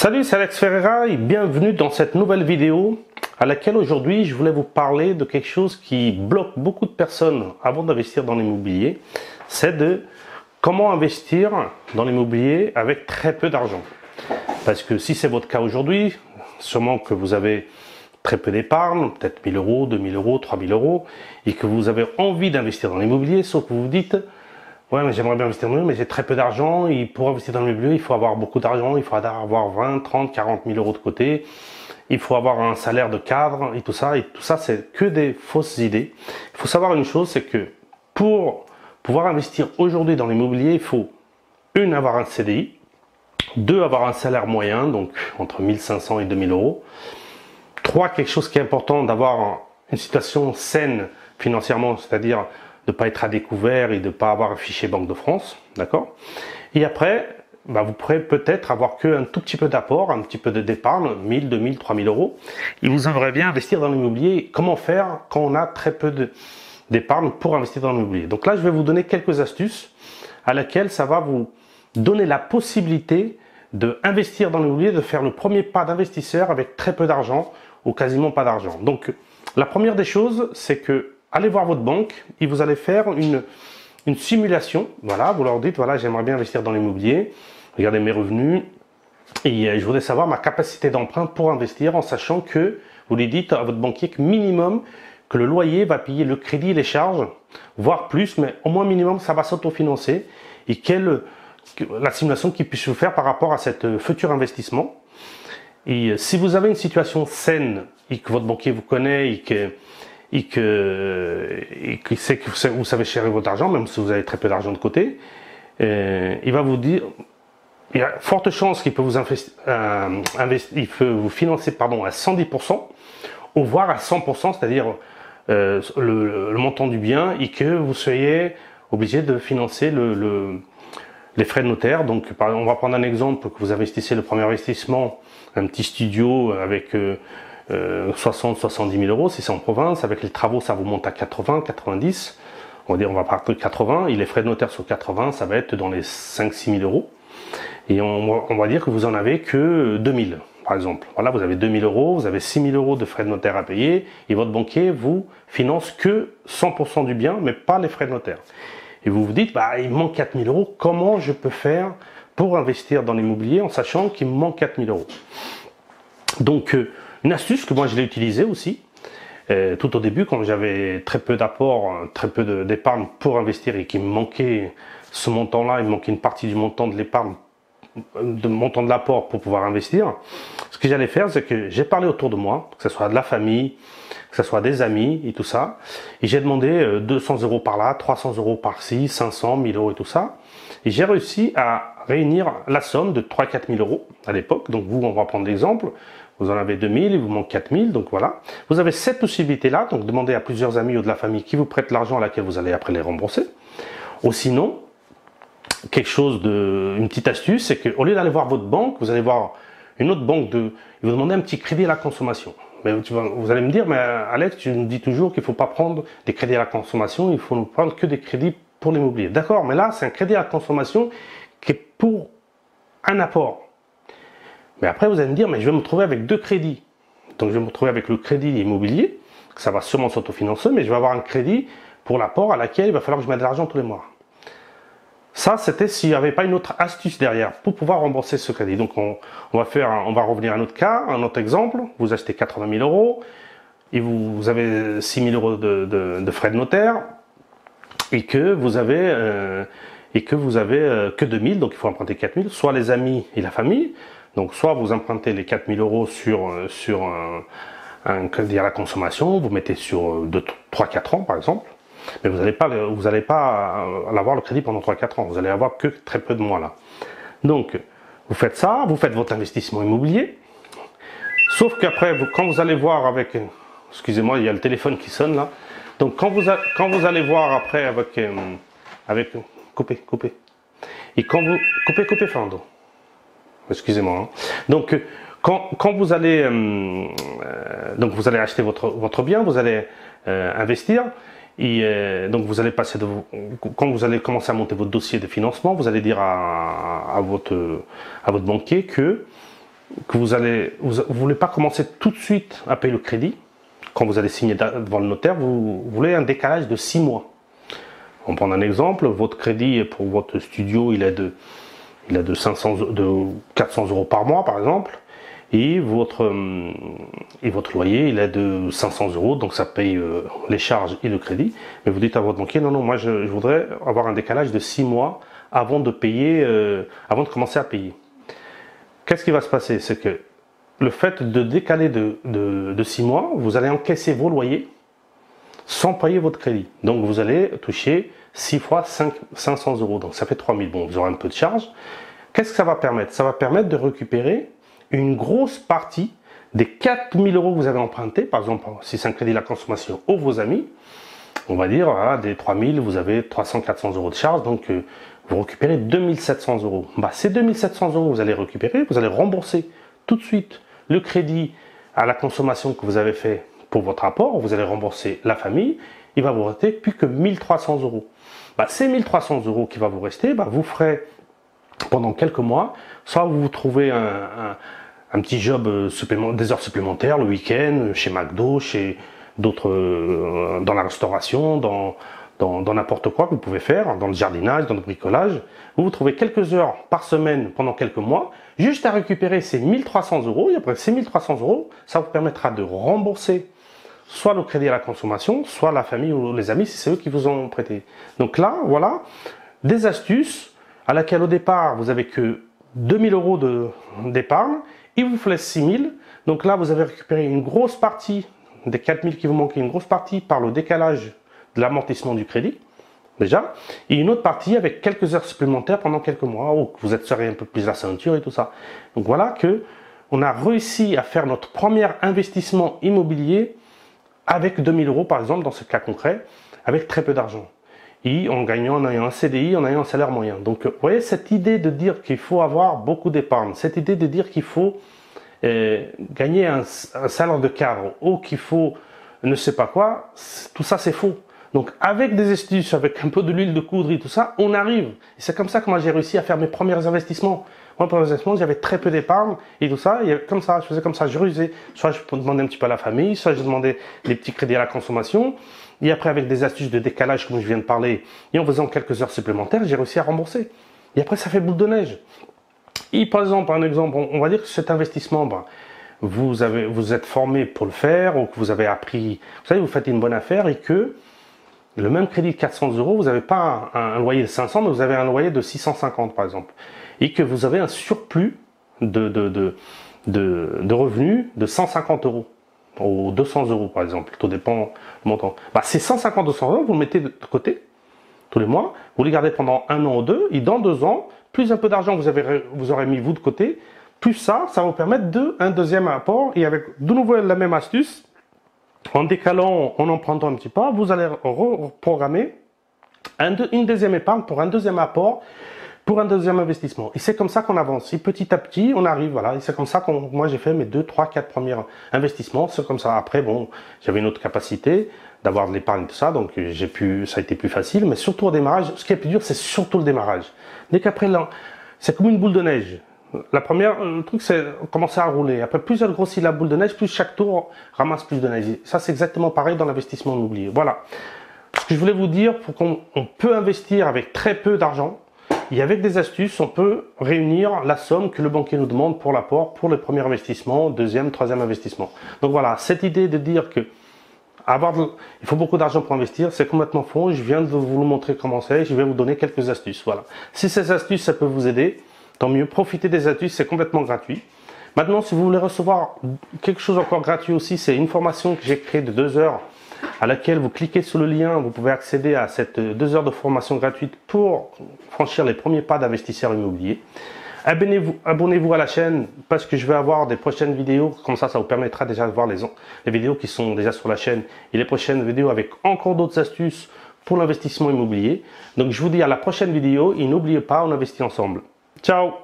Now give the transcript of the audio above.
Salut, c'est Alex Ferreira et bienvenue dans cette nouvelle vidéo à laquelle aujourd'hui je voulais vous parler de quelque chose qui bloque beaucoup de personnes avant d'investir dans l'immobilier. C'est de comment investir dans l'immobilier avec très peu d'argent. Parce que si c'est votre cas aujourd'hui, sûrement que vous avez très peu d'épargne, peut-être 1000 euros, 2000 euros, 3000 euros, et que vous avez envie d'investir dans l'immobilier, sauf que vous vous dites ouais, mais j'aimerais bien investir dans l'immobilier, mais j'ai très peu d'argent. Et pour investir dans l'immobilier, il faut avoir beaucoup d'argent. Il faut avoir 20, 30, 40 000 euros de côté. Il faut avoir un salaire de cadre et tout ça. Et tout ça, c'est que des fausses idées. Il faut savoir une chose, c'est que pour pouvoir investir aujourd'hui dans l'immobilier, il faut, une, avoir un CDI. Deux, avoir un salaire moyen, donc entre 1500 et 2000 euros. Trois, quelque chose qui est important, d'avoir une situation saine financièrement, c'est-à-dire de ne pas être à découvert et de ne pas avoir un fichier Banque de France, d'accord? Et après, vous pourrez peut-être avoir qu'un tout petit peu d'apport, un petit peu d'épargne, 1000, 2000, 3000 euros. Et vous aimeriez bien investir dans l'immobilier. Comment faire quand on a très peu d'épargne pour investir dans l'immobilier? Donc là, je vais vous donner quelques astuces à laquelle ça va vous donner la possibilité d'investir dans l'immobilier, de faire le premier pas d'investisseur avec très peu d'argent ou quasiment pas d'argent. Donc, la première des choses, c'est que allez voir votre banque et vous allez faire une simulation. Voilà, vous leur dites, voilà, j'aimerais bien investir dans l'immobilier. Regardez mes revenus et je voudrais savoir ma capacité d'emprunt pour investir, en sachant que vous lui dites à votre banquier que minimum que le loyer va payer le crédit et les charges, voire plus, mais au moins minimum ça va s'autofinancer et la simulation qu'il puisse vous faire par rapport à cet futur investissement. Et si vous avez une situation saine et que votre banquier vous connaît et qu'il sait que vous savez gérer votre argent, même si vous avez très peu d'argent de côté, il va vous dire, il y a forte chance qu'il peut il peut vous financer à 110%, ou voire à 100%, c'est-à-dire le montant du bien, et que vous soyez obligé de financer les frais de notaire. Donc, on va prendre un exemple, que vous investissez le premier investissement, un petit studio avec 60, 70 000 euros, si c'est en province. Avec les travaux, ça vous monte à 80, 90. On va dire, on va partir de 80. Et les frais de notaire sur 80, ça va être dans les 5, 6 000 euros. Et on va dire que vous en avez que 2000, par exemple. Voilà, vous avez 2000 euros, vous avez 6 000 euros de frais de notaire à payer. Et votre banquier vous finance que 100% du bien, mais pas les frais de notaire. Et vous vous dites, il me manque 4 000 euros. Comment je peux faire pour investir dans l'immobilier en sachant qu'il me manque 4 000 euros? Donc, une astuce que moi je l'ai utilisée aussi, tout au début quand j'avais très peu d'apport, très peu d'épargne pour investir et qu'il me manquait ce montant-là, il me manquait une partie du montant de l'épargne, montant de l'apport pour pouvoir investir. Ce que j'allais faire, c'est que j'ai parlé autour de moi, que ce soit de la famille, que ce soit des amis et tout ça, et j'ai demandé 200 euros par là, 300 euros par-ci, 500, 1000 euros et tout ça, et j'ai réussi à réunir la somme de 3-4 000 euros à l'époque. Donc vous, on va prendre l'exemple. Vous en avez 2000, il vous manque 4000, donc voilà. Vous avez cette possibilité-là, donc demandez à plusieurs amis ou de la famille qui vous prêtent l'argent à laquelle vous allez après les rembourser. Ou sinon, une petite astuce, c'est qu'au lieu d'aller voir votre banque, vous allez voir une autre banque, ils vous demandez un petit crédit à la consommation. Mais vous allez me dire, mais Alex, tu nous dis toujours qu'il ne faut pas prendre des crédits à la consommation, il faut ne prendre que des crédits pour l'immobilier. D'accord, mais là, c'est un crédit à la consommation qui est pour un apport. Mais après, vous allez me dire, mais je vais me retrouver avec deux crédits. Donc, je vais me retrouver avec le crédit immobilier, ça va sûrement s'autofinancer, mais je vais avoir un crédit pour l'apport à laquelle il va falloir que je mette de l'argent tous les mois. Ça, c'était s'il n'y avait pas une autre astuce derrière pour pouvoir rembourser ce crédit. Donc, on va revenir à un autre cas, un autre exemple. Vous achetez 80 000 euros et vous avez 6 000 euros de frais de notaire et que vous avez que 2000, donc il faut emprunter 4000, soit les amis et la famille. Donc, soit vous empruntez les 4 000 euros sur un crédit à la consommation, vous mettez sur 3-4 ans, par exemple, mais vous n'allez pas avoir le crédit pendant 3-4 ans, vous allez avoir que très peu de mois là. Donc, vous faites ça, vous faites votre investissement immobilier, sauf qu'après, quand vous allez voir avec, excusez-moi, il y a le téléphone qui sonne là, donc quand vous allez voir après coupez, et quand vous, coupez, Fernando. Excusez-moi. Hein. Donc, quand vous allez, donc vous allez acheter votre bien, vous allez investir, et donc vous allez quand vous allez commencer à monter votre dossier de financement, vous allez dire à votre banquier que que vous voulez pas commencer tout de suite à payer le crédit, quand vous allez signer devant le notaire, vous voulez un décalage de 6 mois. On prend un exemple, votre crédit pour votre studio, il est de 400 euros par mois, par exemple, et votre loyer, il est de 500 euros, donc ça paye les charges et le crédit. Mais vous dites à votre banquier, non, moi je voudrais avoir un décalage de 6 mois avant de payer, avant de commencer à payer. Qu'est-ce qui va se passer? C'est que le fait de décaler de 6 mois, vous allez encaisser vos loyers sans payer votre crédit. Donc vous allez toucher 6 fois 500 euros. Donc ça fait 3000. Bon, vous aurez un peu de charge. Qu'est-ce que ça va permettre? Ça va permettre de récupérer une grosse partie des 4000 euros que vous avez empruntés. Par exemple, si c'est un crédit à la consommation ou vos amis, on va dire, voilà, des 3000, vous avez 300-400 euros de charge. Donc vous récupérez 2700 euros. Ces 2700 euros, vous allez récupérer, vous allez rembourser tout de suite le crédit à la consommation que vous avez fait pour votre apport, vous allez rembourser la famille, il va vous rester plus que 1300 euros. Ces 1300 euros qui va vous rester, vous ferez pendant quelques mois, soit vous trouvez un petit job des heures supplémentaires le week-end, chez McDo, chez d'autres, dans la restauration, dans n'importe quoi que vous pouvez faire, dans le jardinage, dans le bricolage. Vous trouvez quelques heures par semaine pendant quelques mois, juste à récupérer ces 1300 euros, et après ces 1300 euros, ça vous permettra de rembourser soit le crédit à la consommation, soit la famille ou les amis si c'est eux qui vous ont prêté. Donc là, voilà, des astuces à laquelle au départ, vous avez que 2000 euros d'épargne, il vous laisse 6000. Donc là, vous avez récupéré une grosse partie des 4000 qui vous manquaient, une grosse partie par le décalage de l'amortissement du crédit, déjà, et une autre partie avec quelques heures supplémentaires pendant quelques mois, où vous êtes serré un peu plus la ceinture et tout ça. Donc voilà que on a réussi à faire notre premier investissement immobilier avec 2000 euros, par exemple, dans ce cas concret, avec très peu d'argent. Et en gagnant, en ayant un CDI, en ayant un salaire moyen. Donc, vous voyez, cette idée de dire qu'il faut avoir beaucoup d'épargne, cette idée de dire qu'il faut gagner un salaire de cadre, ou qu'il faut ne sais pas quoi, tout ça c'est faux. Donc, avec des astuces, avec un peu de l'huile de coudre et tout ça, on arrive. Et c'est comme ça que moi j'ai réussi à faire mes premiers investissements. Moi, pour l'investissement, j'avais très peu d'épargne et tout ça. Et comme ça, je faisais comme ça, je rusais. Soit je demandais un petit peu à la famille, soit je demandais des petits crédits à la consommation. Et après, avec des astuces de décalage, comme je viens de parler, et en faisant quelques heures supplémentaires, j'ai réussi à rembourser. Et après, ça fait boule de neige. Et par exemple, on va dire que cet investissement, vous êtes formé pour le faire, ou que vous avez appris, vous savez, vous faites une bonne affaire et que le même crédit de 400 euros, vous n'avez pas un loyer de 500, mais vous avez un loyer de 650 par exemple. Et que vous avez un surplus de revenus de 150 euros ou 200 euros par exemple, tout dépend du montant. Ces 150, 200 euros, vous le mettez de côté tous les mois, vous les gardez pendant 1 an ou 2, et dans 2 ans, plus un peu d'argent vous aurez mis vous de côté, plus ça va vous permettre un deuxième apport, et avec de nouveau la même astuce, en décalant, en empruntant un petit peu, vous allez reprogrammer une deuxième épargne pour un deuxième apport, pour un deuxième investissement. Et c'est comme ça qu'on avance. Et petit à petit, on arrive, voilà. Et c'est comme ça que moi, j'ai fait mes 2, 3, 4 premiers investissements. C'est comme ça. Après, bon, j'avais une autre capacité d'avoir de l'épargne, tout ça. Donc, ça a été plus facile. Mais surtout au démarrage, ce qui est plus dur, c'est surtout le démarrage. Dès qu'après, c'est comme une boule de neige. Le truc, c'est commencer à rouler. Après, plus elle grossit la boule de neige, plus chaque tour ramasse plus de neige. Ça, c'est exactement pareil dans l'investissement immobilier. Voilà. Ce que je voulais vous dire, pour qu'on peut investir avec très peu d'argent, et avec des astuces, on peut réunir la somme que le banquier nous demande pour l'apport, pour le premier investissement, deuxième, troisième investissement. Donc voilà, cette idée de dire que il faut beaucoup d'argent pour investir, c'est complètement faux. Je viens de vous le montrer comment c'est. Je vais vous donner quelques astuces. Voilà. Si ces astuces, ça peut vous aider, tant mieux. Profitez des astuces, c'est complètement gratuit. Maintenant, si vous voulez recevoir quelque chose encore gratuit aussi, c'est une formation que j'ai créée de 2 heures, à laquelle vous cliquez sur le lien, vous pouvez accéder à cette 2 heures de formation gratuite pour franchir les premiers pas d'investisseur immobilier. Abonnez-vous à la chaîne parce que je vais avoir des prochaines vidéos, comme ça vous permettra déjà de voir les vidéos qui sont déjà sur la chaîne et les prochaines vidéos avec encore d'autres astuces pour l'investissement immobilier. Donc je vous dis à la prochaine vidéo et n'oubliez pas, on investit ensemble. Ciao!